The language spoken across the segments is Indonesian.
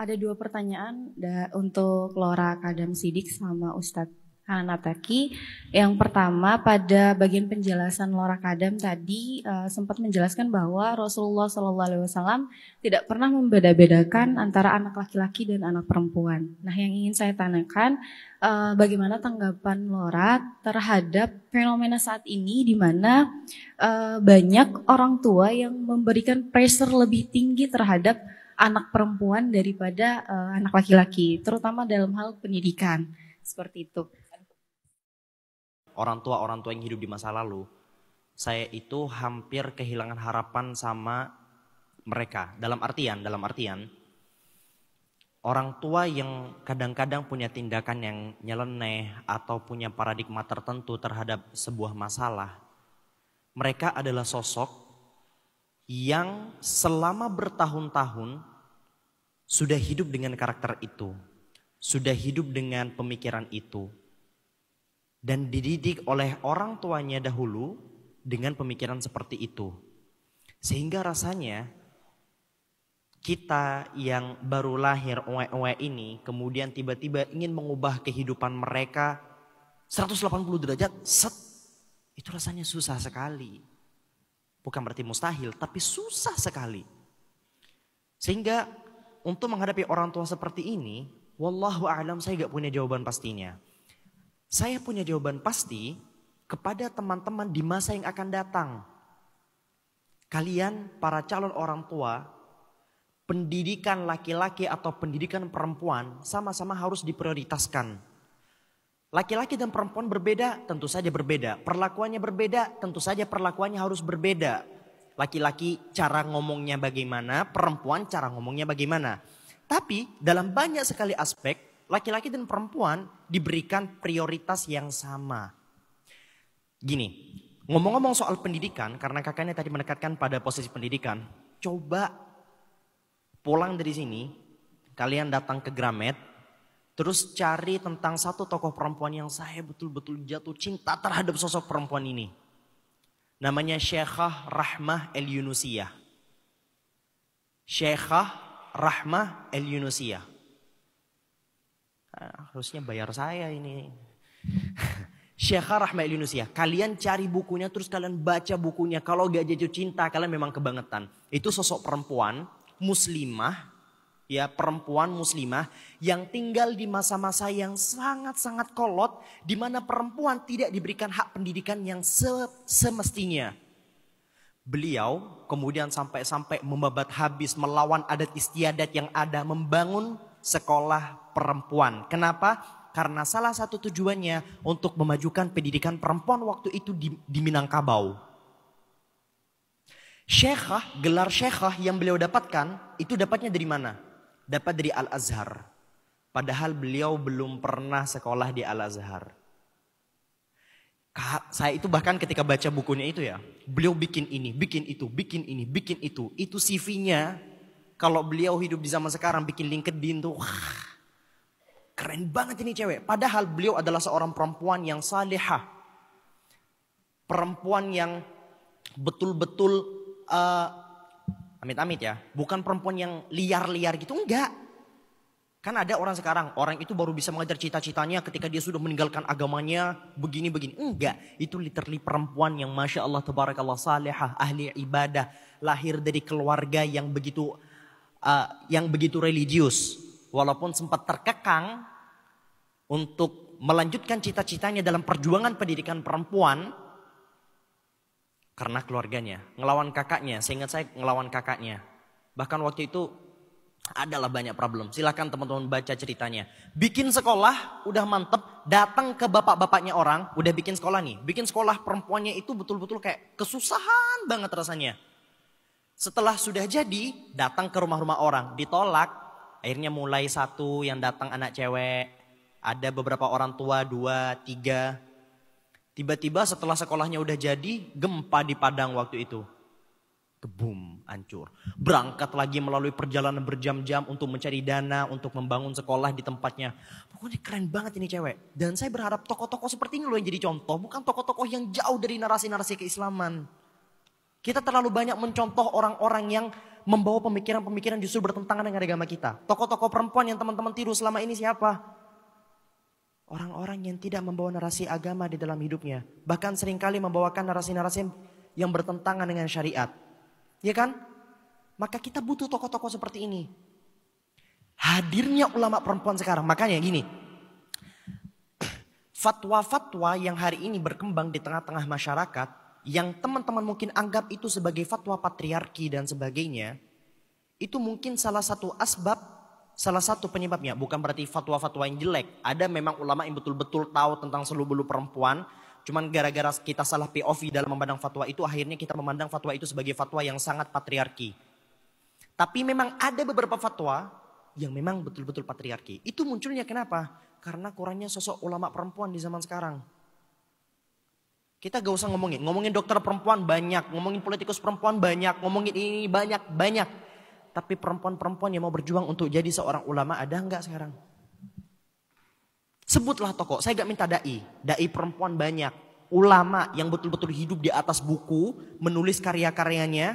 Ada dua pertanyaan untuk Lora Kadam Sidik sama Ustadz Hanataki. Yang pertama, pada bagian penjelasan Lora Kadam tadi sempat menjelaskan bahwa Rasulullah SAW tidak pernah membeda-bedakan antara anak laki-laki dan anak perempuan. Nah, yang ingin saya tanyakan, bagaimana tanggapan Lora terhadap fenomena saat ini di mana banyak orang tua yang memberikan pressure lebih tinggi terhadap anak perempuan daripada anak laki-laki, terutama dalam hal pendidikan, seperti itu. Orang tua yang hidup di masa lalu, saya itu hampir kehilangan harapan sama mereka. Dalam artian, orang tua yang kadang-kadang punya tindakan yang nyeleneh atau punya paradigma tertentu terhadap sebuah masalah, mereka adalah sosok yang selama bertahun-tahun sudah hidup dengan karakter itu, sudah hidup dengan pemikiran itu, dan dididik oleh orang tuanya dahulu dengan pemikiran seperti itu. Sehingga rasanya kita yang baru lahir uwe-uwe ini kemudian tiba-tiba ingin mengubah kehidupan mereka 180 derajat, itu rasanya susah sekali. Bukan berarti mustahil, tapi susah sekali. Sehingga untuk menghadapi orang tua seperti ini, wallahu a'lam, saya gak punya jawaban pastinya. Saya punya jawaban pasti kepada teman-teman di masa yang akan datang. Kalian para calon orang tua, pendidikan laki-laki atau pendidikan perempuan sama-sama harus diprioritaskan. Laki-laki dan perempuan berbeda, tentu saja berbeda. Perlakuannya berbeda, tentu saja perlakuannya harus berbeda. Laki-laki cara ngomongnya bagaimana, perempuan cara ngomongnya bagaimana. Tapi dalam banyak sekali aspek, laki-laki dan perempuan diberikan prioritas yang sama. Gini, ngomong-ngomong soal pendidikan, karena kakaknya tadi menekatkan pada posisi pendidikan, coba pulang dari sini, kalian datang ke Gramet, terus cari tentang satu tokoh perempuan yang saya betul-betul jatuh cinta terhadap sosok perempuan ini. Namanya Syekhah Rahmah El-Yunusiyah. Syekhah Rahmah El-Yunusiyah. Harusnya bayar saya ini. Syekhah Rahmah El-Yunusiyah. Kalian cari bukunya terus kalian baca bukunya. Kalau gak jatuh cinta kalian memang kebangetan. Itu sosok perempuan muslimah. Ya, perempuan muslimah yang tinggal di masa-masa yang sangat-sangat kolot, di mana perempuan tidak diberikan hak pendidikan yang semestinya. Beliau kemudian sampai membabat habis melawan adat istiadat yang ada, membangun sekolah perempuan. Kenapa? Karena salah satu tujuannya untuk memajukan pendidikan perempuan waktu itu di Minangkabau. Syekhah, gelar syekhah yang beliau dapatkan, itu dapatnya dari mana? Dapat dari Al-Azhar. Padahal beliau belum pernah sekolah di Al-Azhar. Saya itu bahkan ketika baca bukunya itu ya, beliau bikin ini, bikin itu, bikin ini, bikin itu. Itu CV-nya, kalau beliau hidup di zaman sekarang bikin LinkedIn tuh, wah, keren banget ini cewek. Padahal beliau adalah seorang perempuan yang salihah. Perempuan yang betul-betul amit-amit ya, bukan perempuan yang liar-liar gitu, enggak. Kan ada orang sekarang, orang itu baru bisa mengajar cita-citanya ketika dia sudah meninggalkan agamanya, begini-begini. Enggak, itu literally perempuan yang Masya Allah, Tabarakallah, salihah, ahli ibadah, lahir dari keluarga yang begitu religius. Walaupun sempat terkekang untuk melanjutkan cita-citanya dalam perjuangan pendidikan perempuan, karena keluarganya, ngelawan kakaknya, seingat saya ngelawan kakaknya. Bahkan waktu itu adalah banyak problem. Silakan teman-teman baca ceritanya. Bikin sekolah, udah mantep, datang ke bapak-bapaknya orang, udah bikin sekolah nih. Bikin sekolah perempuannya itu betul-betul kayak kesusahan banget rasanya. Setelah sudah jadi, datang ke rumah-rumah orang, ditolak. Akhirnya mulai satu yang datang anak cewek, ada beberapa orang tua, 2, 3. Tiba-tiba setelah sekolahnya udah jadi, gempa di Padang waktu itu. Kebum, hancur. Berangkat lagi melalui perjalanan berjam-jam untuk mencari dana, untuk membangun sekolah di tempatnya. Pokoknya keren banget ini cewek. Dan saya berharap tokoh-tokoh seperti ini loh yang jadi contoh. Bukan tokoh-tokoh yang jauh dari narasi-narasi keislaman. Kita terlalu banyak mencontoh orang-orang yang membawa pemikiran-pemikiran justru bertentangan dengan agama kita. Tokoh-tokoh perempuan yang teman-teman tiru selama ini siapa? Orang-orang yang tidak membawa narasi agama di dalam hidupnya. Bahkan seringkali membawakan narasi-narasi yang bertentangan dengan syariat. Ya kan? Maka kita butuh tokoh-tokoh seperti ini. Hadirnya ulama perempuan sekarang. Makanya gini. Fatwa-fatwa yang hari ini berkembang di tengah-tengah masyarakat, yang teman-teman mungkin anggap itu sebagai fatwa patriarki dan sebagainya, itu mungkin salah satu asbab, salah satu penyebabnya. Bukan berarti fatwa-fatwa yang jelek. Ada memang ulama yang betul-betul tahu tentang seluk-beluk perempuan, cuman gara-gara kita salah POV dalam memandang fatwa itu, akhirnya kita memandang fatwa itu sebagai fatwa yang sangat patriarki. Tapi memang ada beberapa fatwa yang memang betul-betul patriarki. Itu munculnya kenapa? Karena kurangnya sosok ulama perempuan di zaman sekarang. Kita gak usah ngomongin dokter perempuan banyak, ngomongin politikus perempuan banyak, ngomongin ini banyak. Tapi perempuan-perempuan yang mau berjuang untuk jadi seorang ulama ada nggak sekarang? Sebutlah tokoh, saya gak minta dai perempuan banyak. Ulama yang betul-betul hidup di atas buku, menulis karya-karyanya,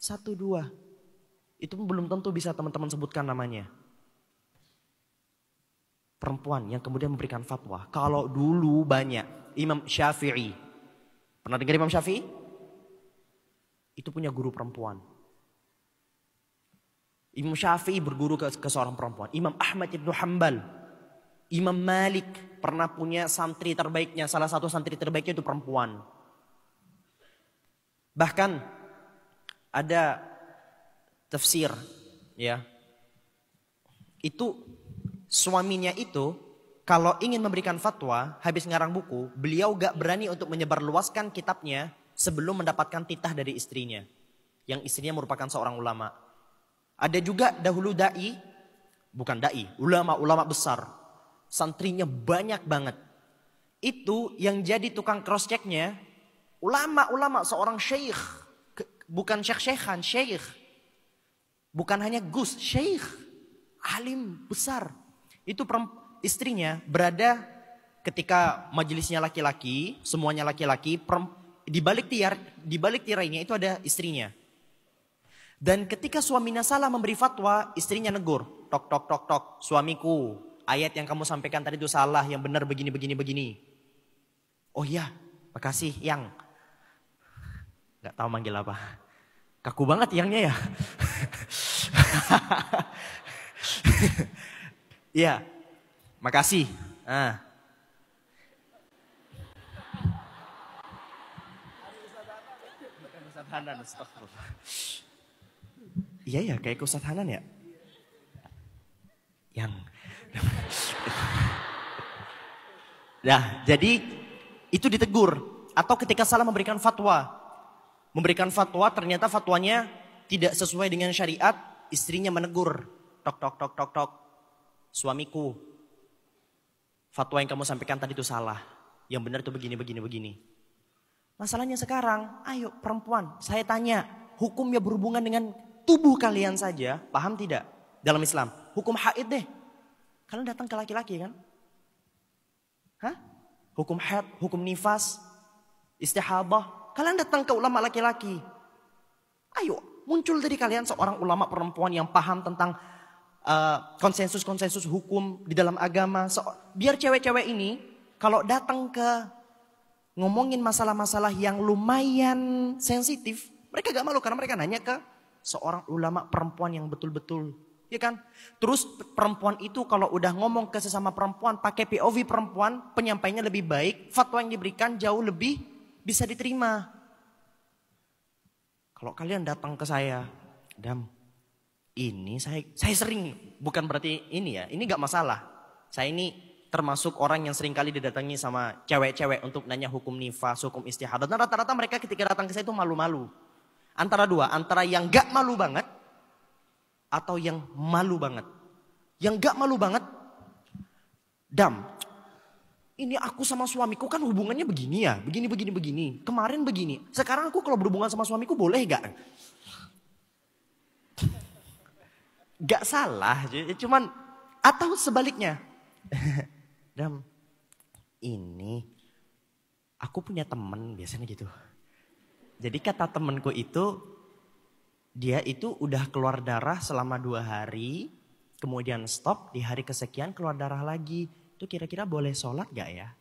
1, 2. Itu belum tentu bisa teman-teman sebutkan namanya. Perempuan yang kemudian memberikan fatwa. Kalau dulu banyak. Imam Syafi'i. Pernah dengar Imam Syafi'i? Itu punya guru perempuan. Imam Syafi'i berguru ke seorang perempuan. Imam Ahmad ibn Hanbal. Imam Malik pernah punya santri terbaiknya. Salah satu santri terbaiknya itu perempuan. Bahkan ada tafsir. Ya. Itu suaminya itu kalau ingin memberikan fatwa habis ngarang buku, beliau gak berani untuk menyebarluaskan kitabnya sebelum mendapatkan titah dari istrinya. Yang istrinya merupakan seorang ulama. Ada juga dahulu ulama-ulama besar. Santrinya banyak banget. Itu yang jadi tukang cross checknya ulama-ulama, seorang syekh. Bukan syekh-syekhan, syekh. Bukan hanya gus, syekh. Alim besar. Itu istrinya berada ketika majelisnya laki-laki, semuanya laki-laki, di balik tirainya itu ada istrinya. Dan ketika suaminya salah memberi fatwa, istrinya negur, tok, suamiku, ayat yang kamu sampaikan tadi itu salah, yang benar begini. Oh iya, makasih yang. Gak tahu manggil apa. Kaku banget yangnya ya. Iya, makasih. Iya ya, kayak Ustaz Hanan ya. Yang. Nah, jadi itu ditegur. Atau ketika salah memberikan fatwa. Memberikan fatwa, ternyata fatwanya tidak sesuai dengan syariat. Istrinya menegur. Tok. Suamiku, fatwa yang kamu sampaikan tadi itu salah. Yang benar itu begini. Masalahnya sekarang, ayo perempuan, saya tanya, hukumnya berhubungan dengan tubuh kalian saja, paham tidak dalam Islam? Hukum haid deh. Kalian datang ke laki-laki kan? Hah? Hukum haid, hukum nifas, istihadah. Kalian datang ke ulama laki-laki. Ayo, muncul dari kalian seorang ulama perempuan yang paham tentang konsensus hukum di dalam agama. Biar cewek-cewek ini kalau datang ke ngomongin masalah-masalah yang lumayan sensitif, mereka gak malu karena mereka nanya ke seorang ulama perempuan yang betul-betul, ya kan? Terus perempuan itu kalau udah ngomong ke sesama perempuan pakai POV perempuan, penyampainya lebih baik, fatwa yang diberikan jauh lebih bisa diterima. Kalau kalian datang ke saya, Dam, ini saya sering, bukan berarti ini ya, ini gak masalah. Saya ini termasuk orang yang sering kali didatangi sama cewek-cewek untuk nanya hukum nifas, hukum istihadah. Dan rata-rata mereka ketika datang ke saya itu malu-malu. Antara yang gak malu banget atau yang malu banget. Yang gak malu banget, Dam, ini aku sama suamiku kan hubungannya begini ya, begini. Kemarin begini, sekarang aku kalau berhubungan sama suamiku boleh gak? Gak salah, cuman atau sebaliknya. Dam, ini aku punya temen biasanya gitu. Jadi kata temenku itu, Dia itu udah keluar darah selama 2 hari, kemudian stop, di hari kesekian keluar darah lagi. Itu kira-kira boleh sholat gak ya?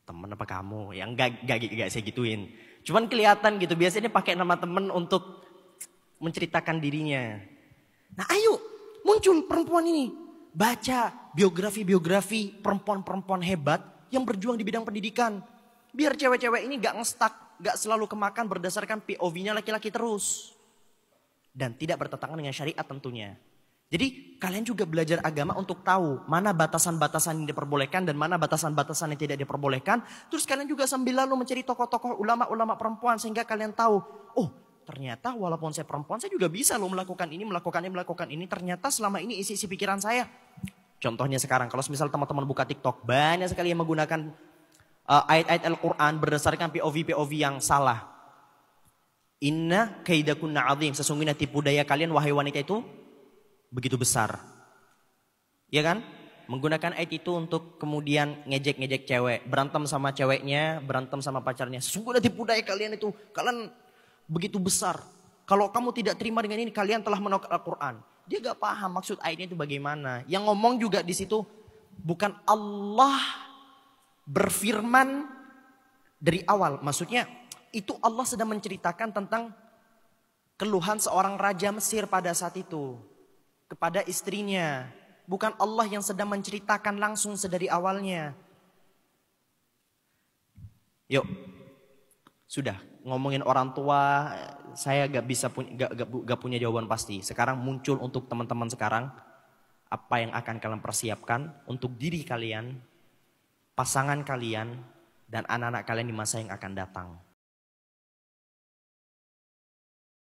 Temen apa kamu? Yang gak saya gituin. Cuman kelihatan gitu, biasanya pakai nama temen untuk menceritakan dirinya. Nah ayo, muncul perempuan ini. Baca biografi-biografi perempuan-perempuan hebat yang berjuang di bidang pendidikan. Biar cewek-cewek ini gak ngestak, gak selalu kemakan berdasarkan POV-nya laki-laki terus. Dan tidak bertentangan dengan syariat tentunya. Jadi kalian juga belajar agama untuk tahu mana batasan-batasan yang diperbolehkan dan mana batasan-batasan yang tidak diperbolehkan. Terus kalian juga sambil lalu mencari tokoh-tokoh ulama-ulama perempuan sehingga kalian tahu, oh ternyata walaupun saya perempuan saya juga bisa loh melakukan ini. Ternyata selama ini isi-isi pikiran saya. Contohnya sekarang kalau misal teman-teman buka TikTok banyak sekali yang menggunakan ayat-ayat Al-Quran berdasarkan POV yang salah. Inna kaidakunna azim, sesungguhnya tipu daya kalian wahai wanita itu begitu besar. Ya kan? Menggunakan ayat itu untuk kemudian ngejek-ngejek cewek, berantem sama ceweknya, berantem sama pacarnya. Sesungguhnya tipu daya kalian itu, kalian begitu besar. Kalau kamu tidak terima dengan ini, kalian telah menolak Al-Quran. Dia gak paham maksud ayatnya itu bagaimana. Yang ngomong juga di situ bukan Allah berfirman dari awal. Maksudnya itu Allah sedang menceritakan tentang keluhan seorang raja Mesir pada saat itu kepada istrinya. Bukan Allah yang sedang menceritakan langsung sedari awalnya. Yuk, sudah ngomongin orang tua, saya gak punya jawaban pasti. Sekarang muncul untuk teman-teman sekarang apa yang akan kalian persiapkan untuk diri kalian, pasangan kalian, dan anak-anak kalian di masa yang akan datang.